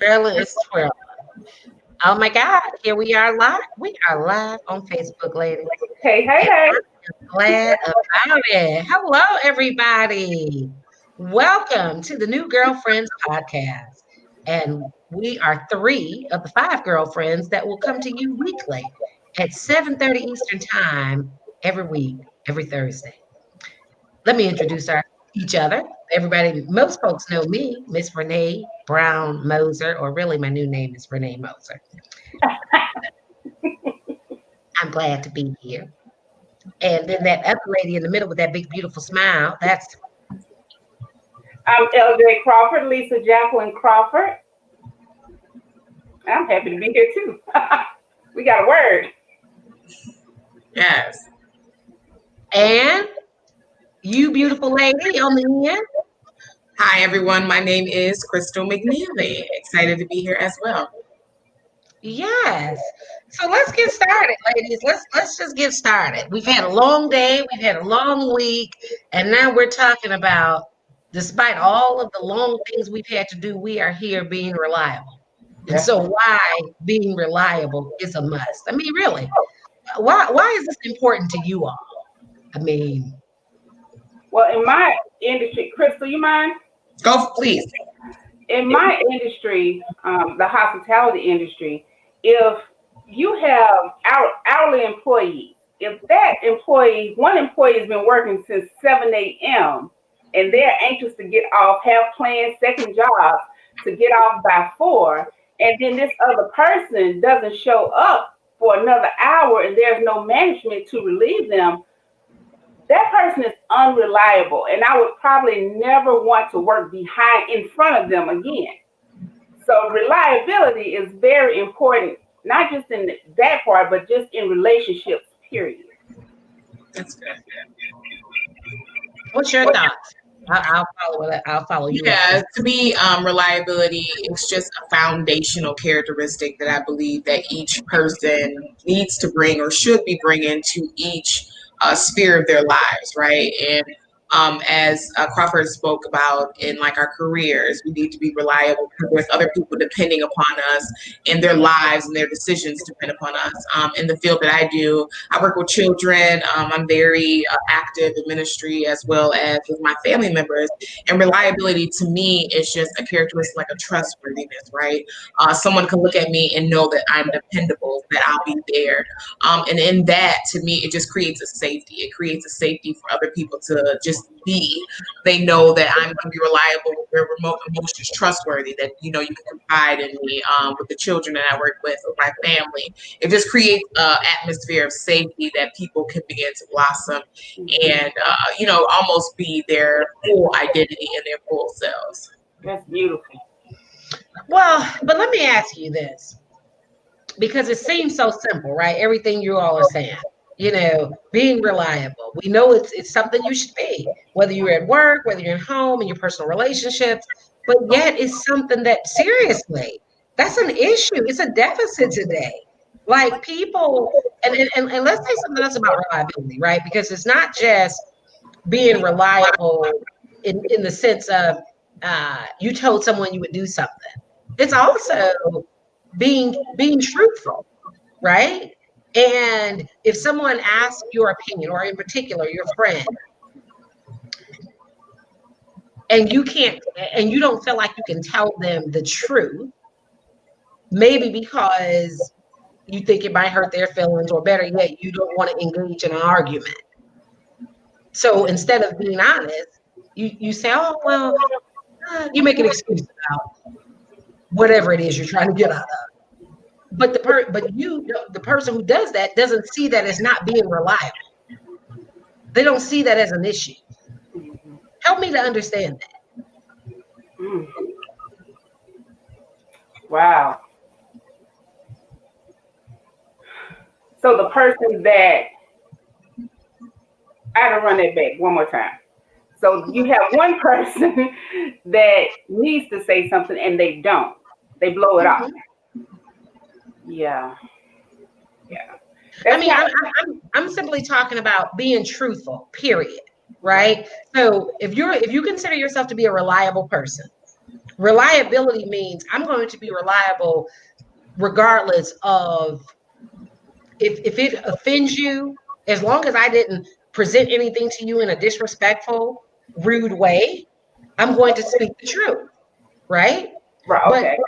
Trailer is twirling. Oh my God, here we are live. We are live on Facebook, ladies. Hey, hey, And hey. I'm glad about it. Hello, everybody. Welcome to the New Girlfriends podcast. And we are three of the five girlfriends that will come to you weekly at 7:30 Eastern Time every week, every Thursday. Let me introduce each other. Everybody, most folks know me, Miss Renee Brown Moser, or really my new name is Renee Moser. I'm glad to be here. And then that other lady in the middle with that big, beautiful smile, that's I'm LJ Crawford, Lisa Jacqueline Crawford. I'm happy to be here too. We got a word. Yes. and you, beautiful lady on the end. Hi, everyone. My name is Crystal McNeely. Excited to be here as well. Yes. So let's get started, ladies. Let's just get started. We've had a long day, we've had a long week, and now we're talking about, despite all of the long things we've had to do, we are here being reliable. And That's so why being reliable is a must. I mean, really, why is this important to you all? I mean, well in my industry. Crystal, you mind? Go, please. In my industry, the hospitality industry, if you have hourly employees, if that employee, one employee has been working since 7 a.m. and they're anxious to get off, have planned second jobs to get off by 4, and then this other person doesn't show up for another hour and there's no management to relieve them, that person is unreliable. And I would probably never want to work in front of them again. So reliability is very important, not just in that part, but just in relationships, period. That's good. what's your thoughts? I'll follow it. I'll follow you up. Yeah, to me, reliability is just a foundational characteristic that I believe that each person needs to bring or should be bringing to each sphere of their lives, right? And as Crawford spoke about in like our careers, we need to be reliable because there's other people depending upon us in their lives and their decisions depend upon us. In the field that I do, I work with children. I'm very active in ministry as well as with my family members. And reliability to me is just a characteristic like a trustworthiness, right? Someone can look at me and know that I'm dependable, that I'll be there. And in that, to me, it just creates a safety. It creates a safety for other people to just be. They know that I'm going to be reliable, their remote emotions trustworthy, that, you can confide in me with the children that I work with my family. It just creates an atmosphere of safety that people can begin to blossom and almost be their full identity and their full selves. That's beautiful. Well, but let me ask you this, because it seems so simple, right? Everything you all are saying, being reliable. We know it's something you should be, whether you're at work, whether you're at home, in your personal relationships, but yet it's something that seriously, that's an issue. It's a deficit today. Like people, and let's say something else about reliability, right? Because it's not just being reliable in the sense of you told someone you would do something. It's also being truthful, right? And if someone asks your opinion, or in particular your friend, and you can't, and you don't feel like you can tell them the truth, maybe because you think it might hurt their feelings, or better yet, you don't want to engage in an argument. So instead of being honest, you say, oh well, you make an excuse about whatever it is you're trying to get out of. But the person who does that doesn't see that as not being reliable. They don't see that as an issue. Help me to understand that. Mm. Wow. So the person that I had to run that back one more time. So you have one person that needs to say something and they don't. They blow it off. Yeah. Yeah. I That's mean, not I'm simply talking about being truthful, period. Right. So if you consider yourself to be a reliable person, Reliability means I'm going to be reliable regardless of if it offends you, as long as I didn't present anything to you in a disrespectful, rude way, I'm going to speak the truth, right? Right. But Okay.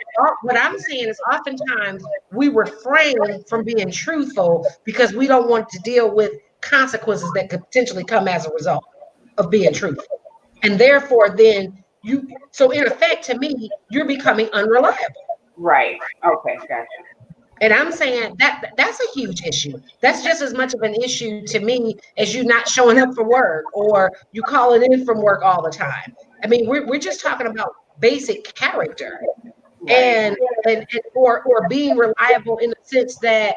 what I'm saying is oftentimes we refrain from being truthful because we don't want to deal with consequences that could potentially come as a result of being truthful. And therefore, then so in effect, to me, you're becoming unreliable. Right. Okay. Gotcha. And I'm saying that's a huge issue. That's just as much of an issue to me as you not showing up for work or you calling in from work all the time. I mean, we're just talking about basic character Right. and or being reliable in the sense that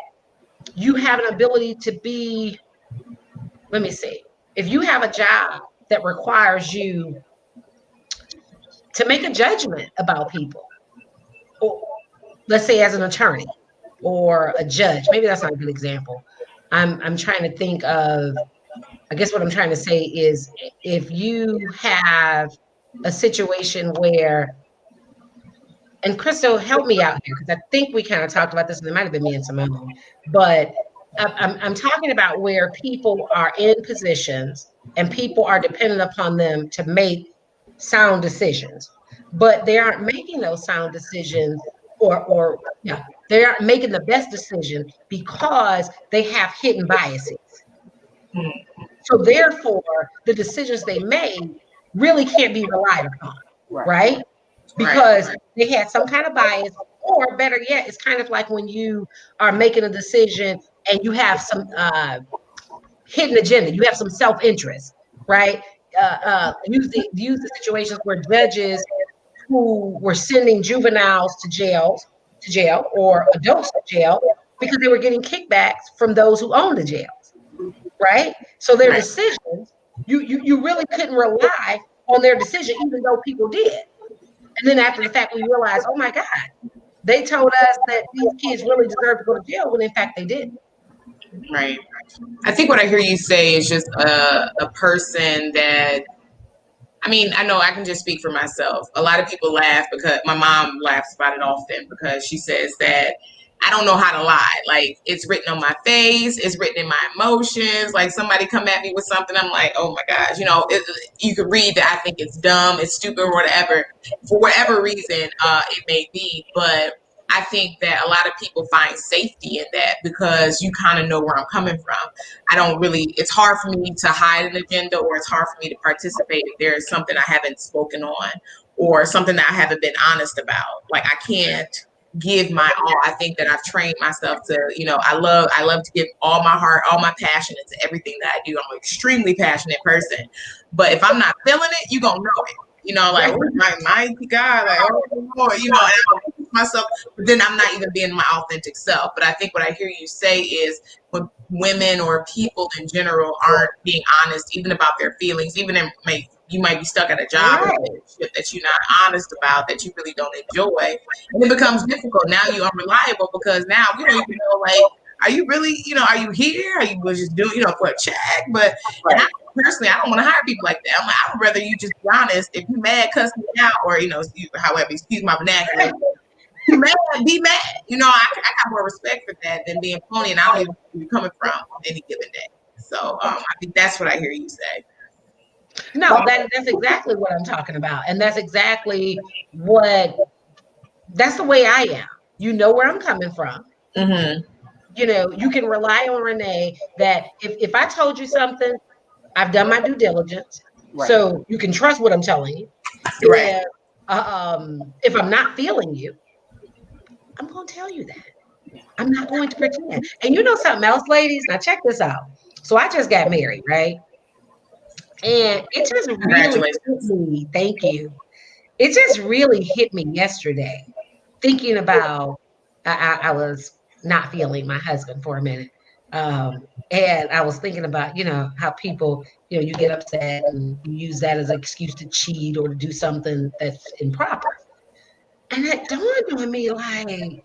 you have an ability to be, let me see, if you have a job that requires you to make a judgment about people, or let's say as an attorney or a judge, maybe that's not a good example. I'm trying to think of, I guess what I'm trying to say is if you have a situation where, and Crystal, help me out here because I think we kind of talked about this, and it might have been me and Simone, but I'm talking about where people are in positions and people are dependent upon them to make sound decisions, but they aren't making those sound decisions, or yeah, they aren't making the best decision because they have hidden biases. Mm. So therefore, the decisions they made really can't be relied upon, Right. right? Right. Because they had some kind of bias, or better yet, it's kind of like when you are making a decision and you have some hidden agenda, you have some self-interest, right? Use the situations where judges who were sending juveniles to jail, or adults to jail because they were getting kickbacks from those who own the jails, right? So their Right. decisions, you really couldn't rely on their decision, even though people did. And then after the fact, we realized, oh my God, they told us that these kids really deserve to go to jail when in fact they didn't. Right. I think what I hear you say is just a person that, I mean, I know I can just speak for myself. A lot of people laugh because my mom laughs about it often because she says that I don't know how to lie. Like, it's written on my face, it's written in my emotions. Like, somebody come at me with something, I'm like, oh my gosh, you could read that I think it's dumb, it's stupid, or whatever, for whatever reason it may be. But I think that a lot of people find safety in that because you kind of know where I'm coming from. I don't really, it's hard for me to hide an agenda, or it's hard for me to participate if there is something I haven't spoken on or something that I haven't been honest about. Like, I can't give my all. I think that I've trained myself to, I love to give all my heart, all my passion into everything that I do. I'm an extremely passionate person. But if I'm not feeling it, you gonna know it. Like, oh my mighty God, like, oh Lord, and I don't push myself, but then I'm not even being my authentic self. But I think what I hear you say is when women or people in general aren't being honest, even about their feelings, even in you might be stuck at a job or Right. relationship that you're not honest about, that you really don't enjoy, and it becomes difficult. Now you're unreliable because now you don't even know, like, are you really, are you here? Are you just doing, for a check? But and I Right. personally, I don't want to hire people like that. I'm like, I would rather you just be honest. If you mad, cuss me out, or however, excuse my vernacular. You mad, be mad. I got more respect for that than being phony, and I don't even know where you're coming from on any given day. So I think that's what I hear you say. No, that's exactly what I'm talking about. And that's the way I am. You know where I'm coming from. Mm-hmm. You can rely on Renee that if I told you something, I've done my due diligence. Right. So you can trust what I'm telling you. Right. If I'm not feeling you, I'm going to tell you that. I'm not going to pretend. And you know something else, ladies? Now check this out. So I just got married, right? And it just really hit Congratulations. me. Thank you. It just really hit me yesterday, thinking about I was not feeling my husband for a minute. And I was thinking about, how people, you get upset and you use that as an excuse to cheat or to do something that's improper. And it dawned on me like,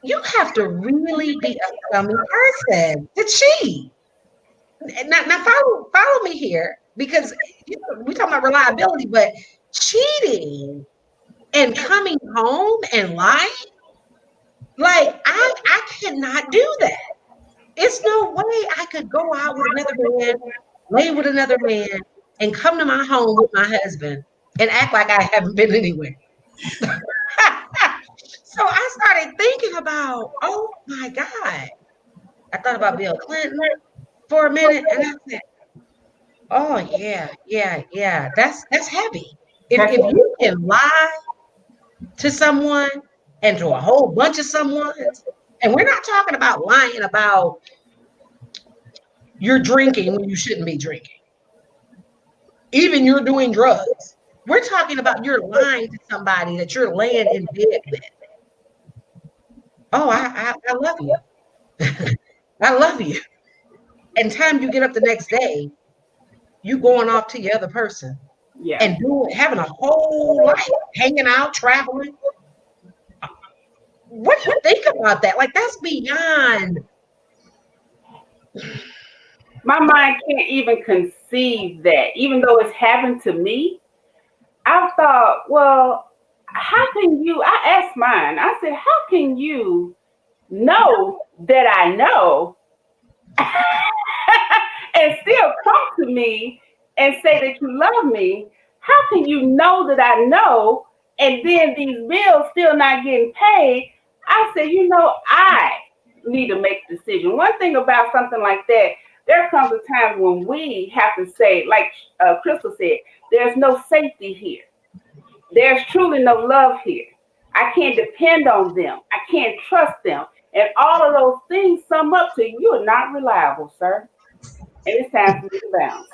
you have to really be a scummy person to cheat. Now follow me here, because we talking about reliability, but cheating and coming home and lying, like I cannot do that. It's no way I could go out with another man, lay with another man, and come to my home with my husband and act like I haven't been anywhere. So I started thinking about, oh my God. I thought about Bill Clinton for a minute, and I said, oh yeah. That's heavy. If you can lie to someone and to a whole bunch of someone's, and we're not talking about lying about you're drinking when you shouldn't be drinking. Even you're doing drugs. We're talking about you're lying to somebody that you're laying in bed with. Oh, I love you. I love you. And time you get up the next day, you going off to your other person Yeah. and having a whole life, hanging out, traveling. What do you think about that? Like that's beyond. My mind can't even conceive that. Even though it's happened to me, I thought, well, how can you? I asked mine, I said, how can you know that I know and still come to me and say that you love me? How can you know that I know and then these bills still not getting paid? I said, I need to make a decision. One thing about something like that, there comes a time when we have to say, like Crystal said, there's no safety here. There's truly no love here. I can't depend on them. I can't trust them. And all of those things sum up to you are not reliable, sir. And it's time for me to bounce.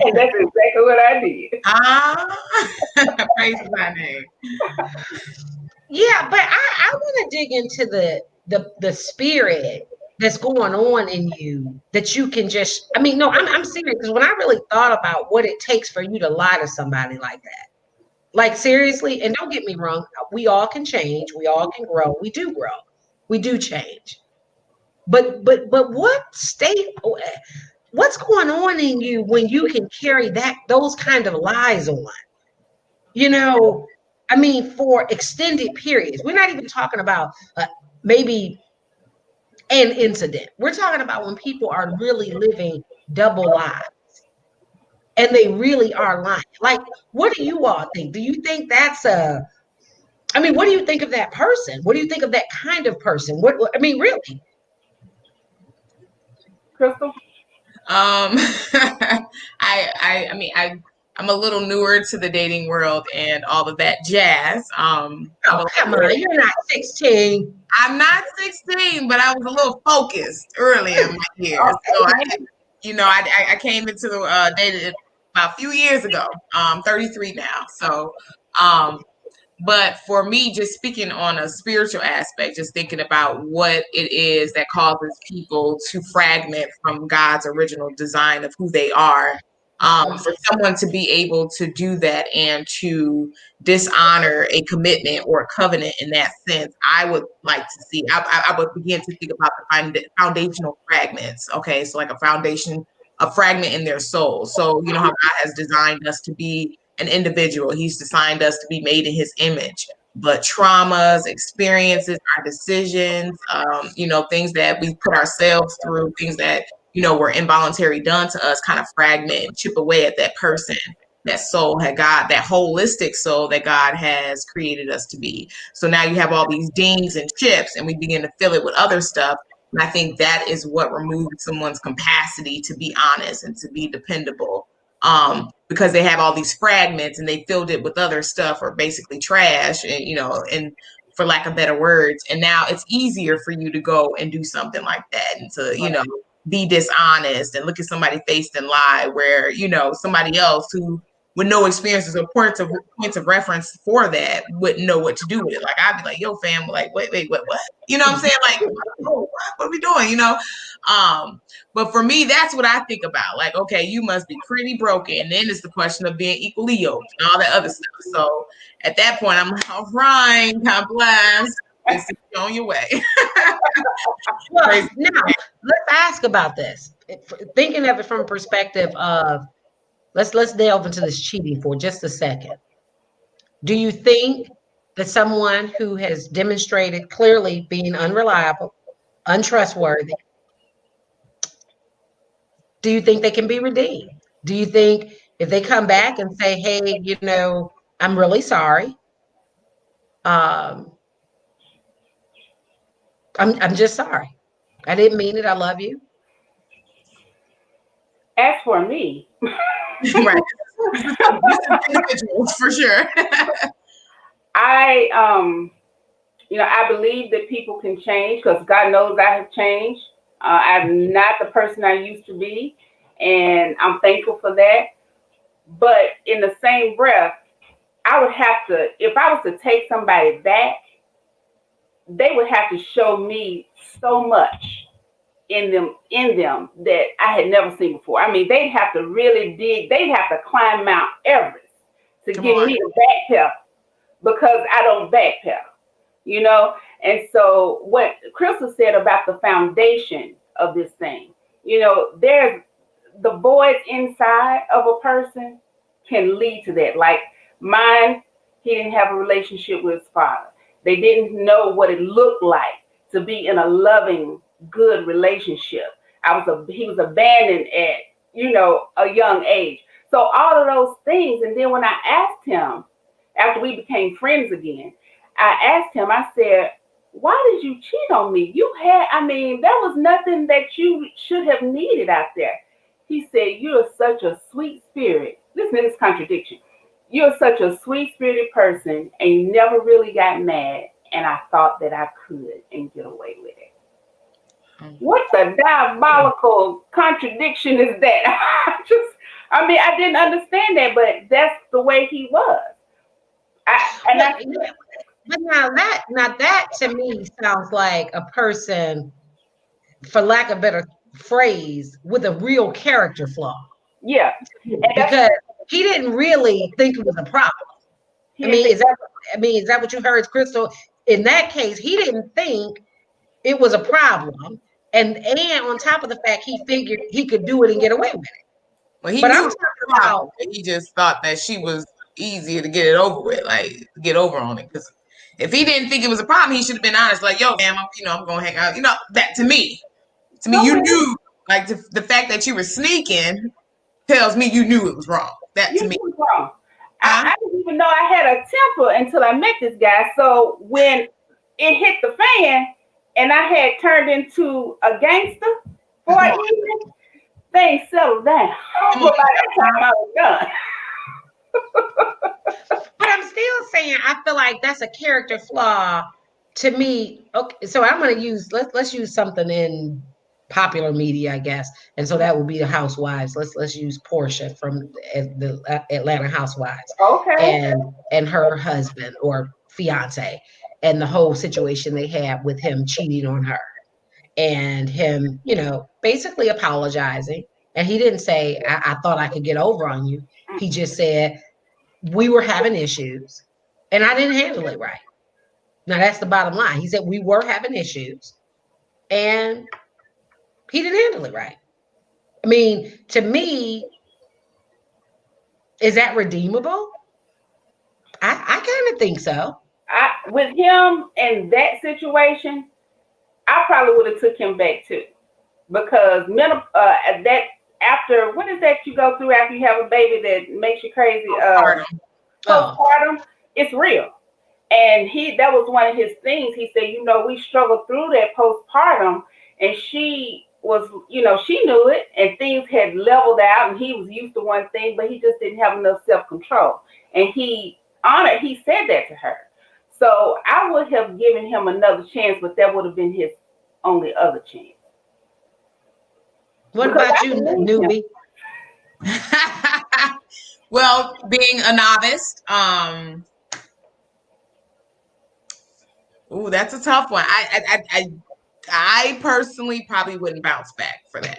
And that's exactly what I did. Praise my name. Yeah, but I want to dig into the spirit that's going on in you that you can just. I mean, no, I'm serious because when I really thought about what it takes for you to lie to somebody like that, like seriously, and don't get me wrong, we all can change, we all can grow, we do change. But what state? What's going on in you when you can carry those kind of lies on? You know, I mean, for extended periods. We're not even talking about maybe an incident. We're talking about when people are really living double lives and they really are lying. Like, what do you all think? Do you think that's I mean, what do you think of that person? What do you think of that kind of person? I mean, really? Crystal? I'm a little newer to the dating world and all of that jazz. Oh, come on, you're not 16. I'm not 16, but I was a little focused early in my years. So I came into the dating about a few years ago. 33 now. So, but for me, just speaking on a spiritual aspect, just thinking about what it is that causes people to fragment from God's original design of who they are. For someone to be able to do that and to dishonor a commitment or a covenant in that sense, I would like to see, I would begin to think about the foundational fragments. Okay. So like a fragment in their soul. So, how God has designed us to be an individual. He's designed us to be made in his image. But traumas, experiences, our decisions, things that we put ourselves through, things that, were involuntary done to us kind of fragment and chip away at that person, that soul had God, that holistic soul that God has created us to be. So now you have all these dings and chips and we begin to fill it with other stuff. And I think that is what removes someone's capacity to be honest and to be dependable. Because they have all these fragments and they filled it with other stuff or basically trash and and for lack of better words, and now it's easier for you to go and do something like that and to be dishonest and look at somebody face and lie where somebody else who with no experiences or points of reference for that wouldn't know what to do with it. Like I'd be like, yo fam, like wait what what I'm saying, like oh, what are we doing, but for me, that's what I think about. Like, okay, you must be pretty broken. And then it's the question of being equally yoked and all that other stuff. So at that point, I'm like, all right, God bless. And see you on your way. Well, now let's ask about this. Thinking of it from a perspective of let's delve into this cheating for just a second. Do you think that someone who has demonstrated clearly being unreliable, untrustworthy, do you think they can be redeemed? Do you think if they come back and say, "Hey, I'm really sorry. Um, I'm just sorry. I didn't mean it. I love you." As for me, Right. This individuals for sure. I I believe that people can change because God knows I have changed. I'm not the person I used to be, and I'm thankful for that. But in the same breath, I would have to, if I was to take somebody back, they would have to show me so much in them that I had never seen before. I mean, they'd have to really dig. They'd have to climb Mount Everest to Come get on. me to backpedal because I don't backpedal, you know. And so, what Crystal said about the foundation of this thing, there's the voids inside of a person can lead to that. Like mine, he didn't have a relationship with his father. They didn't know what it looked like to be in a loving, good relationship. He was abandoned at, a young age. So all of those things. And then when I asked him, after we became friends again, I asked him, I said, why did you cheat on me? There was nothing that you should have needed out there. He said, you're such a sweet spirit. Listen to this contradiction. You're such a sweet spirited person and you never really got mad. And I thought that I could and get away with it. What the diabolical contradiction is that? I didn't understand that, but that's the way he was. But now that to me sounds like a person, for lack of a better phrase, with a real character flaw. Yeah, and that's Because he didn't really think it was a problem. he I didn't mean, think. is that what you heard, Crystal? In that case, he didn't think it was a problem. And on top of the fact he figured he could do it and get away with it. Well, he But I'm knew talking the problem, about, but he just thought that she was easier to get it over with, like get over on it. Because if he didn't think it was a problem, he should have been honest, like, "Yo, ma'am, I'm gonna hang out." That to me, No, you knew. Like the fact that you were sneaking tells me you knew it was wrong. That to you me, was wrong. huh? I didn't even know I had a temper until I met this guy. So when it hit the fan and I had turned into a gangster for Come an on, evening, things settled down. come on. But by that time I was done. but I'm still saying I feel like that's a character flaw to me. Okay, so I'm gonna use let's use something in popular media, I guess. And so that would be the housewives. Let's use Portia from the Atlanta Housewives Okay. and her husband or fiance and the whole situation they had with him cheating on her and him, basically apologizing. And he didn't say, I thought I could get over on you. He just said, we were having issues and I didn't handle it right. Now, that's the bottom line. He said, we were having issues and he didn't handle it right. I mean, to me, is that redeemable? I kind of think so. With him and that situation, I probably would have took him back too, because that after what is that you go through after you have a baby that makes you crazy? Postpartum. Oh, Postpartum, it's real. And that was one of his things. He said, we struggled through that postpartum, and she was, she knew it, and things had leveled out, and he was used to one thing, but he just didn't have enough self control. And he said that to her. So I would have given him another chance, but that would have been his only other chance. what Because about I you, believe him. newbie? Well, being a novice, ooh, that's a tough one. I personally probably wouldn't bounce back for that.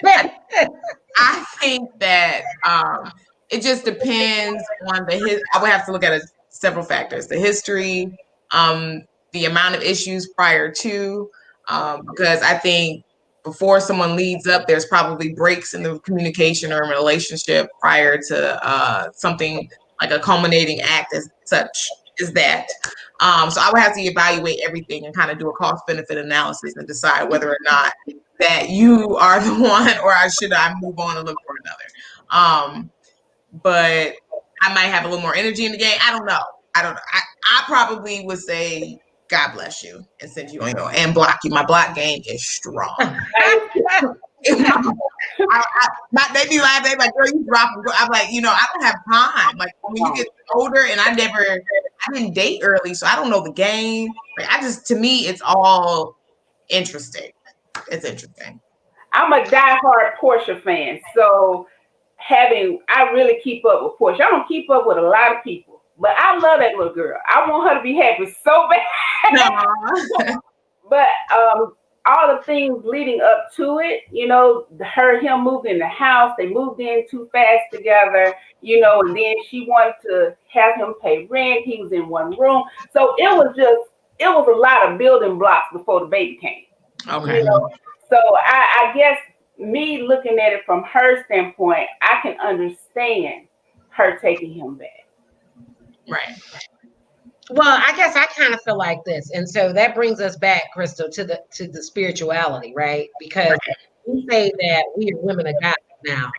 I think that it just depends on I would have to look at several factors: the history, um, the amount of issues prior to, because I think before someone leads up, there's probably breaks in the communication or relationship prior to something like a culminating act as such as that. So I would have to evaluate everything and kind of do a cost benefit analysis and decide whether or not that you are the one, or should I move on and look for another. But I might have a little more energy in the game. I don't know. I probably would say God bless you and send you on your and block you. My block game is strong. They be laughing. They like, girl, you drop. I'm like, I don't have time. Like when you get older, and I didn't date early, so I don't know the game. Like to me, it's all interesting. It's interesting. I'm a diehard Portia fan, so I really keep up with Portia. I don't keep up with a lot of people, but I love that little girl. I want her to be happy so bad. But all the things leading up to it, him moving in the house, they moved in too fast together, and then she wanted to have him pay rent. He was in one room. So it was a lot of building blocks before the baby came. Okay. So I guess me looking at it from her standpoint, I can understand her taking him back. Right. Well, I guess I kind of feel like this. And so that brings us back, Crystal, to the spirituality, right? Because we say that we are women of God now.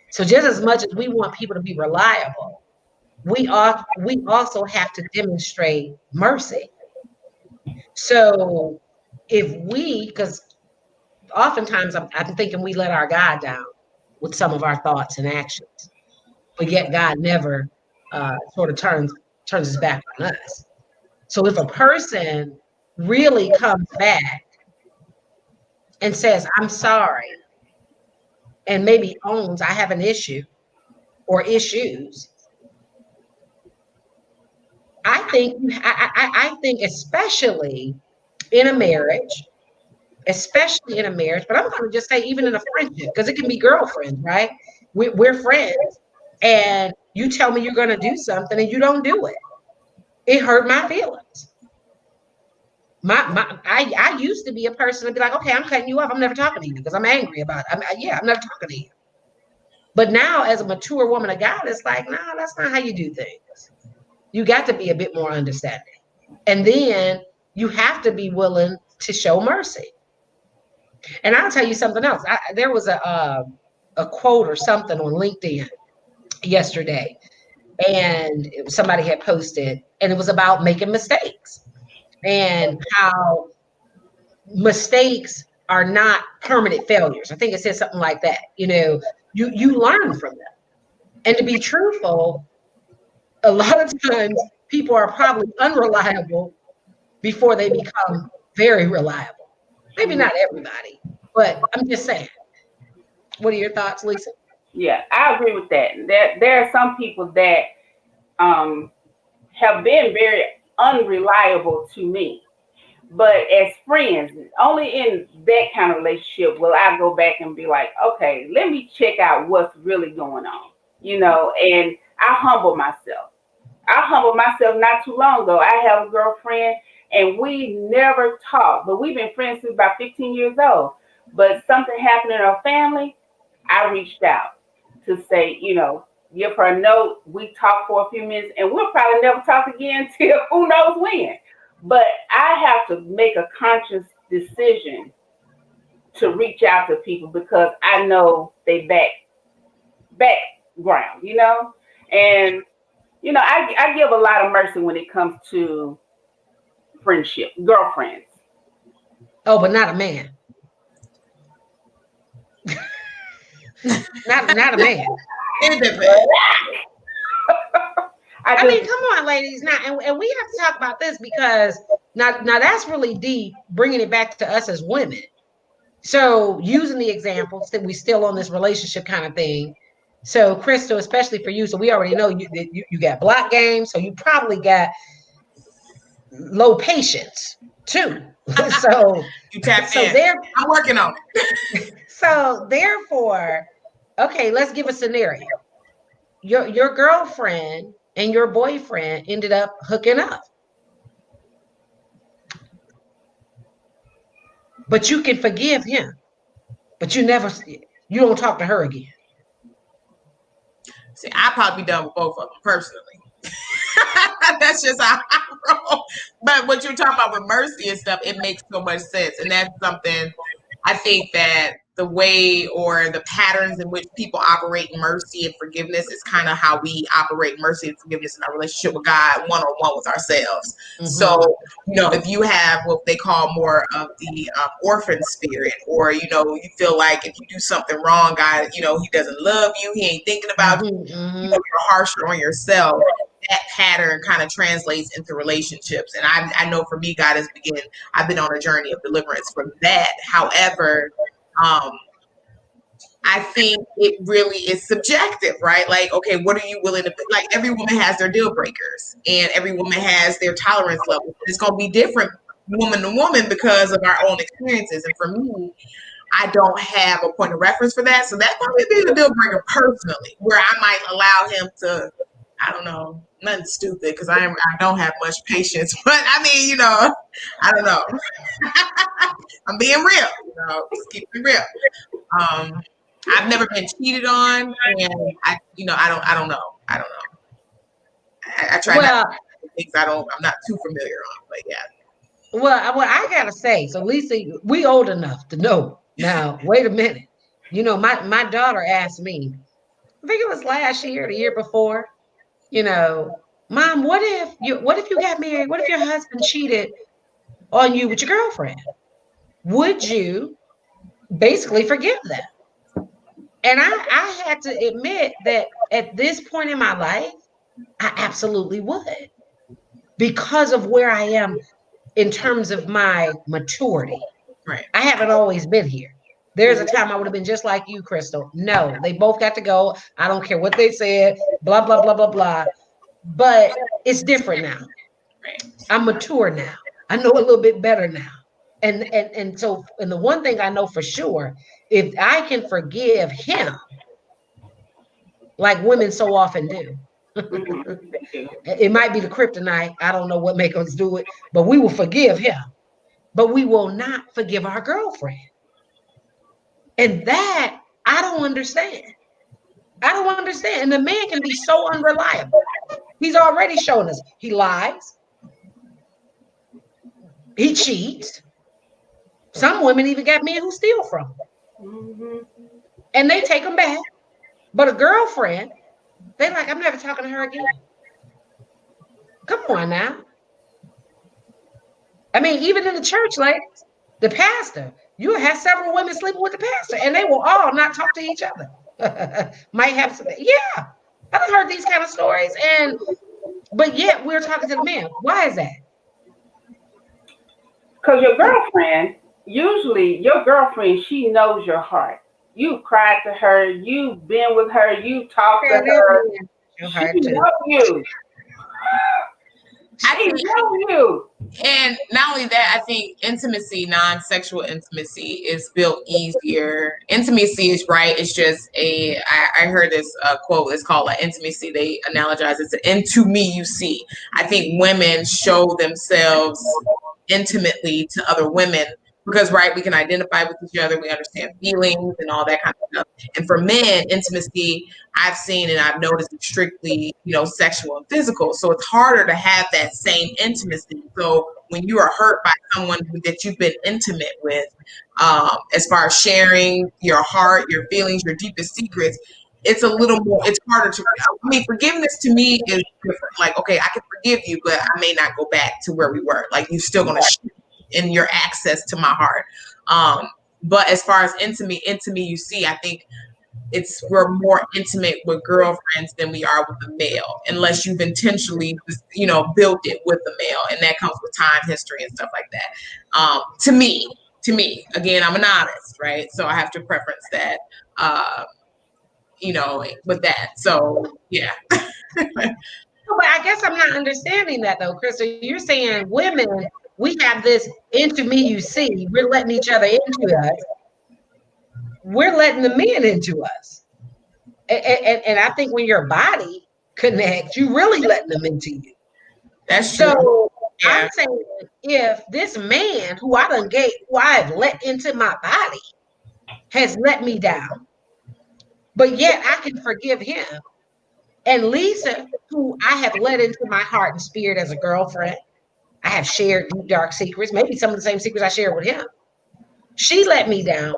So just as much as we want people to be reliable, we also have to demonstrate mercy. So because oftentimes I'm thinking we let our God down with some of our thoughts and actions, but yet God never sort of turns his back on us. So if a person really comes back and says, I'm sorry, and maybe owns I have an issue or issues, I think especially in a marriage, but I'm going to just say even in a friendship, because it can be girlfriends, right? We're friends, and you tell me you're going to do something and you don't do it. It hurt my feelings. I used to be a person to be like, okay, I'm cutting you off. I'm never talking to you because I'm angry about it. I'm never talking to you. But now, as a mature woman of God, it's like, no, that's not how you do things. You got to be a bit more understanding. And then you have to be willing to show mercy. And I'll tell you something else. There was a quote or something on LinkedIn yesterday, and somebody had posted, and it was about making mistakes and how mistakes are not permanent failures. I think it said something like that. You learn from them. And to be truthful, a lot of times people are probably unreliable before they become very reliable. Maybe not everybody, but I'm just saying. What are your thoughts, Lisa? Yeah, I agree with that. There are some people that have been very unreliable to me. But as friends, only in that kind of relationship will I go back and be like, okay, let me check out what's really going on, and I humble myself. I humbled myself not too long ago. I have a girlfriend and we never talked, but we've been friends since about 15 years old. But something happened in our family. I reached out to say, give her a note. We talked for a few minutes and we'll probably never talk again till who knows when. But I have to make a conscious decision to reach out to people because I know they background, and I give a lot of mercy when it comes to friendship, girlfriends. Oh, but not a man. not a man. I mean, come on, ladies. Now, and we have to talk about this because now that's really deep, bringing it back to us as women. So using the examples that we still on this relationship kind of thing. So Crystal, especially for you, so we already know you got block games, so you probably got low patience too. So you tap in. I'm working on it. So therefore, okay, let's give a scenario. Your girlfriend and your boyfriend ended up hooking up. but you can forgive him, but you don't talk to her again. See, I'd probably be done with both of them personally. That's just how I roll. But what you're talking about with mercy and stuff, it makes so much sense. And that's something I think that the way or the patterns in which people operate mercy and forgiveness is kind of how we operate mercy and forgiveness in our relationship with God, one on one with ourselves. So, if you have what they call more of the orphan spirit, or, you feel like if you do something wrong, God, he doesn't love you, he ain't thinking about you, you're harsher on yourself. That pattern kind of translates into relationships. And I know for me, I've been on a journey of deliverance from that. However, I think it really is subjective, right? Like, okay, what are you willing to, like, every woman has their deal breakers and every woman has their tolerance level. It's going to be different woman to woman because of our own experiences. And for me, I don't have a point of reference for that. So that probably be a deal breaker personally, where I might allow him to, I don't know, nothing stupid, because I don't have much patience. But I mean, I don't know. I'm being real, just keep it real. I've never been cheated on, and I don't know. I try not to things I'm not too familiar on, but yeah. Well, I gotta say, so Lisa, we old enough to know now. Wait a minute, my daughter asked me, I think it was last year, the year before, Mom, what if you got married? What if your husband cheated on you with your girlfriend? Would you basically forgive them? And I had to admit that at this point in my life, I absolutely would, because of where I am in terms of my maturity. Right. I haven't always been here. There's a time I would have been just like you, Crystal. No, they both got to go. I don't care what they said, blah, blah, blah, blah, blah. But it's different now. Right. I'm mature now. I know a little bit better now. And so, and the one thing I know for sure, if I can forgive him, like women so often do, it might be the kryptonite. I don't know what makes us do it, but we will forgive him. But we will not forgive our girlfriend. And that I don't understand. I don't understand. And the man can be so unreliable. He's already shown us he lies, he cheats. Some women even got men who steal from them. And they take them back. But a girlfriend, they're like, I'm never talking to her again. Come on now. I mean, even in the church, like the pastor, you have several women sleeping with the pastor, and they will all not talk to each other. Might have some, yeah. I've heard these kind of stories, but yet we're talking to the man. Why is that? Because your girlfriend, she knows your heart. You cried to her, you've been with her, you talked to her. She knows you. I think you. And not only that, I think intimacy, non-sexual intimacy, is built easier. Intimacy is right. It's just I heard this quote. It's called like intimacy. They analogize it to into me you see. I think women show themselves intimately to other women because, right, we can identify with each other. We understand feelings and all that kind of stuff. And for men, intimacy, I've seen and I've noticed it's strictly, sexual and physical. So it's harder to have that same intimacy. So when you are hurt by someone that you've been intimate with, as far as sharing your heart, your feelings, your deepest secrets, it's it's harder to, forgiveness to me is different. Like, okay, I can forgive you, but I may not go back to where we were. Like, you're still going to in your access to my heart. But as far as intimate, you see, I think we're more intimate with girlfriends than we are with a male, unless you've intentionally, built it with the male, and that comes with time, history, and stuff like that. To me, again, I'm anonymous, right? So I have to preference that, with that. So yeah. But I guess I'm not understanding that though, Crystal. You're saying women, we have this into me you see. We're letting each other into us. We're letting the men into us. And I think when your body connects, you really letting them into you. That's true. So I'm Yeah. saying if this man who who I've let into my body has let me down, but yet I can forgive him. And Lisa, who I have let into my heart and spirit as a girlfriend, I have shared deep, dark secrets, maybe some of the same secrets I shared with him. She let me down.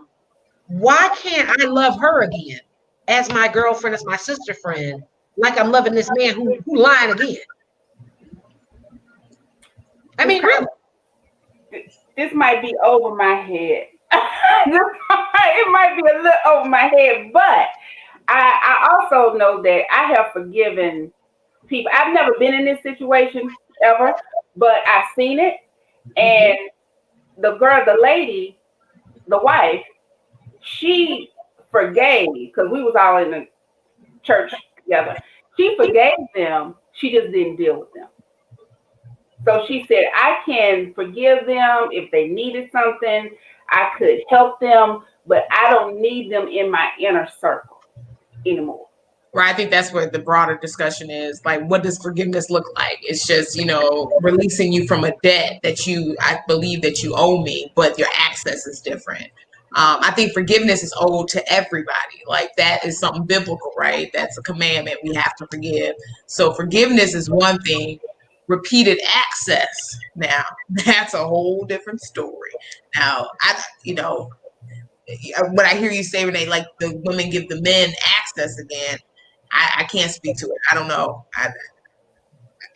Why can't I love her again as my girlfriend, as my sister friend, like I'm loving this man who lying again? I It's mean, kind really. of, this might be over my head. It might be a little over my head, but I also know that I have forgiven people. I've never been in this situation ever, but I've seen it. Mhm. And the lady, the wife, she forgave because we was all in the church together. She forgave them. She just didn't deal with them. So she said, I can forgive them if they needed something. I could help them, but I don't need them in my inner circle anymore. Right. I think that's where the broader discussion is. Like, what does forgiveness look like? It's just, releasing you from a debt that I believe that you owe me, but your access is different. I think forgiveness is owed to everybody. Like, that is something biblical, right? That's a commandment. We have to forgive. So forgiveness is one thing. Repeated access, now, that's a whole different story. Now, when I hear you say, Renee, like the women give the men access again, I can't speak to it. I don't know.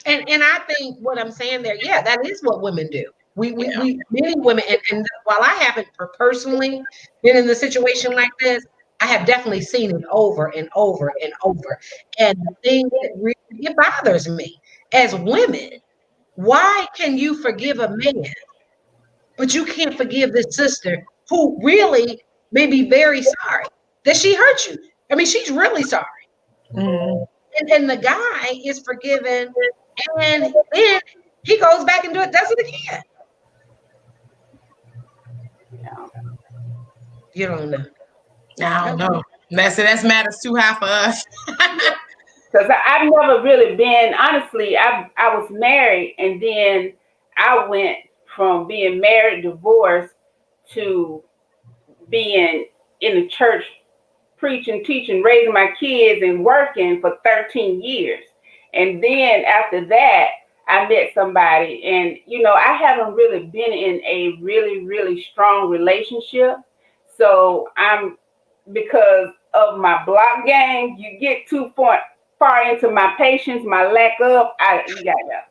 And I think what I'm saying there, yeah, that is what women do. Yeah. Many women, and while I haven't personally been in a situation like this, I have definitely seen it over and over and over. And the thing that really it bothers me as women, why can you forgive a man, but you can't forgive this sister who really may be very sorry that she hurt you? I mean, she's really sorry. Mhm. And the guy is forgiven, and then he goes back and does it again. Yeah. You don't know. I don't Okay. know. That's matters too high for us. Because I've never really been, honestly, I was married and then I went from being married, divorced, to being in the church, preaching, teaching, raising my kids, and working for 13 years. And then after that, I met somebody, and I haven't really been in a really, really strong relationship. So because of my block game, you get too far into my patience, my lack of, you got that.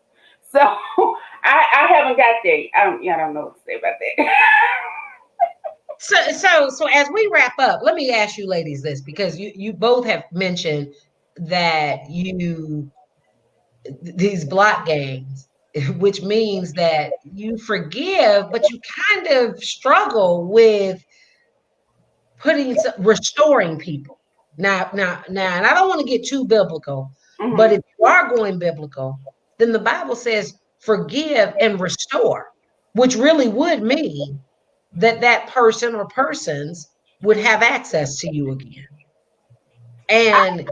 So I haven't got there. I don't know what to say about that. So as we wrap up, let me ask you ladies this, because you both have mentioned that these block games, which means that you forgive, but you kind of struggle with restoring people. Now, and I don't want to get too biblical, but Hmm. if you are going biblical, then the Bible says forgive and restore, which really would mean that that person or persons would have access to you again. And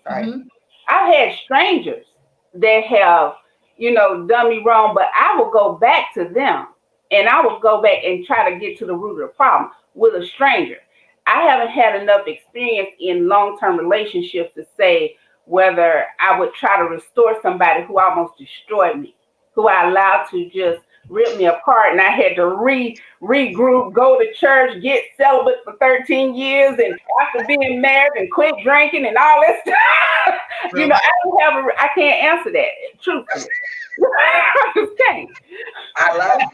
Sorry. mhm, I've had strangers that have, done me wrong, but I will go back to them and I will go back and try to get to the root of the problem with a stranger. I haven't had enough experience in long-term relationships to say whether I would try to restore somebody who almost destroyed me, who I allowed to just rip me apart, and I had to regroup, go to church, get celibate for 13 years, and after being married and quit drinking and all that stuff. really, I can't answer that truthfully. I just can't. I love it.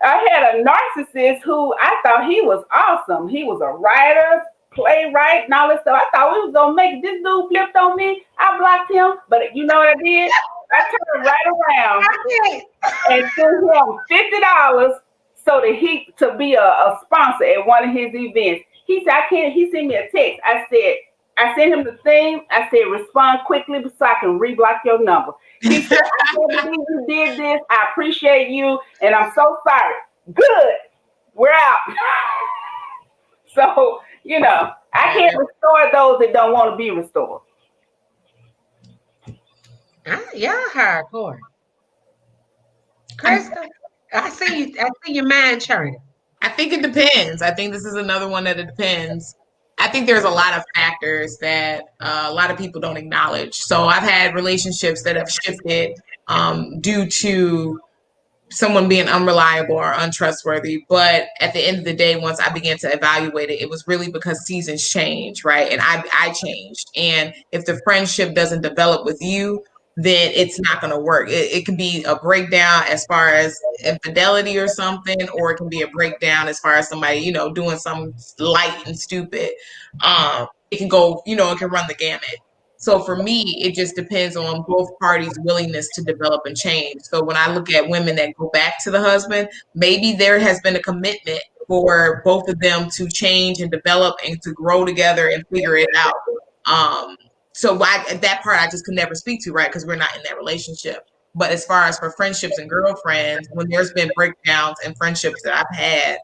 I had a narcissist who I thought he was awesome. He was a writer, playwright, and all this stuff. I thought we was gonna make it. This dude flipped on me. I blocked him, but you know what I did? I turned right around I and threw him $50 so that he to be a sponsor at one of his events. He said, I can't. He sent me a text. I sent him the thing. I said, respond quickly so I can reblock your number. He said, I can't believe you did this. I appreciate you, and I'm so sorry. Good. We're out. So, I Yeah. can't restore those that don't want to be restored. Y'all hardcore. Crystal, I see you. I see your mind churning. I think it depends. I think this is another one that it depends. I think there's a lot of factors that a lot of people don't acknowledge. So I've had relationships that have shifted due to someone being unreliable or untrustworthy. But at the end of the day, once I began to evaluate it, it was really because seasons change, right? And I changed. And if the friendship doesn't develop with you, then it's not going to work. It can be a breakdown as far as infidelity or something, or it can be a breakdown as far as somebody, doing something light and stupid. It can go, it can run the gamut. So for me, it just depends on both parties' willingness to develop and change. So when I look at women that go back to the husband, maybe there has been a commitment for both of them to change and develop and to grow together and figure it out. Um, that part I just could never speak to, right? Because we're not in that relationship. But as far as for friendships and girlfriends, when there's been breakdowns and friendships that I've had,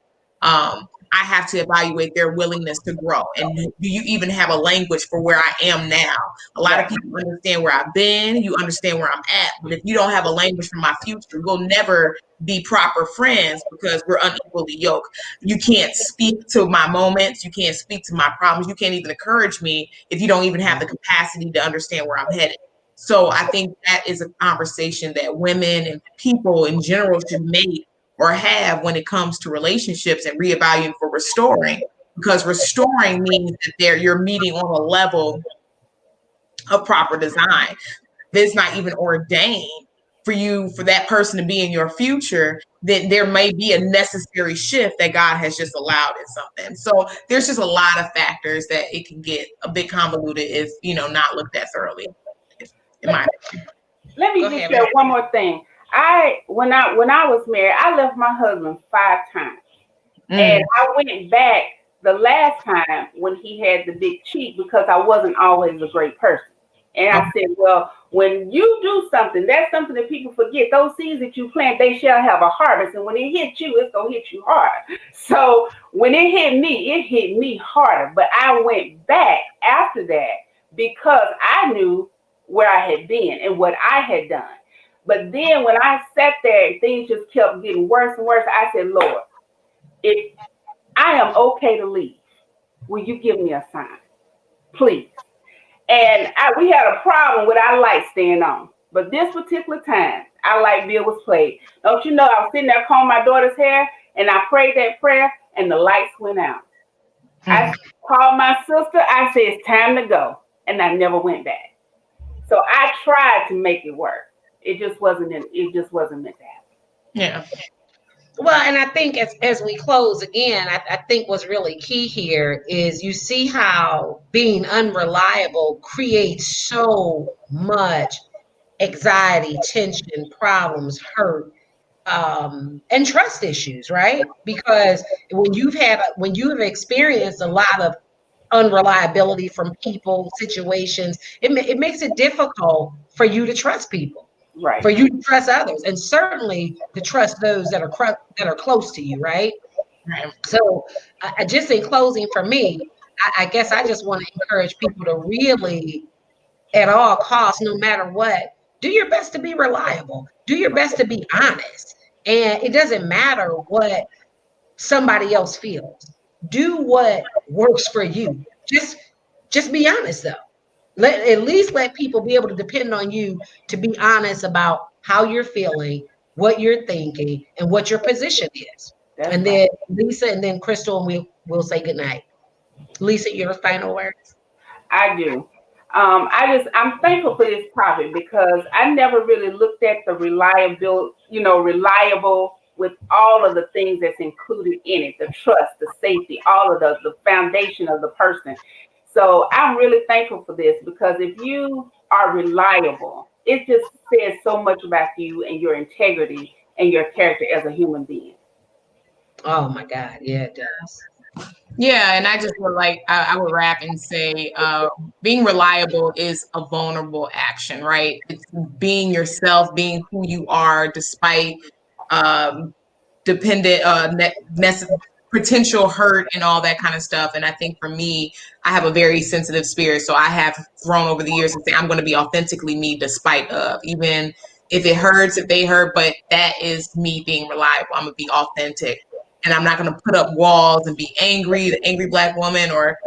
I have to evaluate their willingness to grow. And do you even have a language for where I am now? A lot of Right. people understand where I've been, you understand where I'm at. But if you don't have a language for my future, we'll never be proper friends because we're unequally yoked. You can't speak to my moments, you can't speak to my problems, you can't even encourage me if you don't even have the capacity to understand where I'm headed. So I think that is a conversation that women and people in general should make or have when it comes to relationships and reevaluating for restoring, because restoring means that you're meeting on a level of proper design. If it's not even ordained for that person to be in your future, then there may be a necessary shift that God has just allowed in something. So there's just a lot of factors that it can get a bit convoluted if not looked at thoroughly. In Let, my let me Go just ahead. share one more thing. When I was married, I left my husband 5 times. And mm, I went back the last time when he had the big cheat because I wasn't always a great person. And I okay. said, well, when you do something, that's something that people forget. Those seeds that you plant, they shall have a harvest. And when it hits you, it's going to hit you hard. So when it hit me harder. But I went back after that because I knew where I had been and what I had done. But then when I sat there, things just kept getting worse and worse. I said, Lord, if I am okay to leave, will you give me a sign, please? And we had a problem with our lights staying on. But this particular time, our light bill was played. Don't you know, I was sitting there combing my daughter's hair, and I prayed that prayer, and the lights went out. I Mm. called my sister. I said, it's time to go. And I never went back. So I tried to make it work. It just wasn't meant to happen. Yeah. Well, and I think as we close again, I think what's really key here is you see how being unreliable creates so much anxiety, tension, problems, hurt, and trust issues, right? Because when you have experienced a lot of unreliability from people, situations, it makes it difficult for you to trust people, Right. for you to trust others, and certainly to trust those that are close to you, right? Right. So, just in closing, for me, I guess I just want to encourage people to really, at all costs, no matter what, do your best to be reliable. Do your best to be honest, and it doesn't matter what somebody else feels. Do what works for you. Just be honest though. At least let people be able to depend on you to be honest about how you're feeling, what you're thinking, and what your position is. That's And right. then Lisa and then Crystal, and we'll say goodnight. Lisa, your final words. I do. I'm thankful for this topic because I never really looked at the reliable with all of the things that's included in it, the trust, the safety, all of the foundation of the person. So I'm really thankful for this because if you are reliable, it just says so much about you and your integrity and your character as a human being. Oh my God, yeah, it does. Yeah, and I just would I would wrap and say, being reliable is a vulnerable action, right? It's being yourself, being who you are, despite um, dependent, potential hurt and all that kind of stuff. And I think for me, I have a very sensitive spirit, so I have grown over the years to say I'm going to be authentically me, despite of even if it hurts, if they hurt, but that is me being reliable. I'm gonna be authentic, and I'm not gonna put up walls and be angry, the angry black woman, or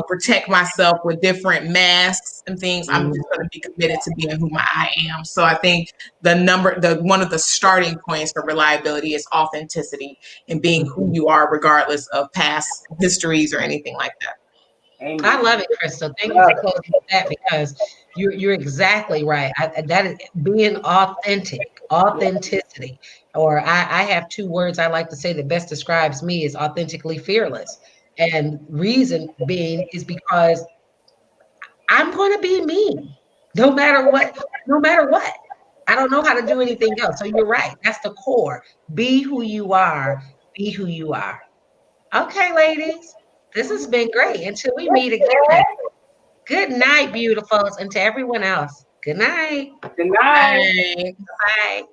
protect myself with different masks and things. I'm just gonna be committed to being who I am. So I think the one of the starting points for reliability is authenticity and being who you are, regardless of past histories or anything like that. I Amen. love it, Crystal. Thank you Love for it. closing with that because you're exactly right. That is being authentic, Yeah. authenticity. Or I have two words I like to say that best describes me is authentically fearless. And reason being is because I'm going to be me, no matter what, no matter what. I don't know how to do anything else. So you're right. That's the core. Be who you are. Be who you are. Okay, ladies, this has been great. Until we meet again. Good night, beautifuls, and to everyone else. Good night. Good night. Bye. Bye.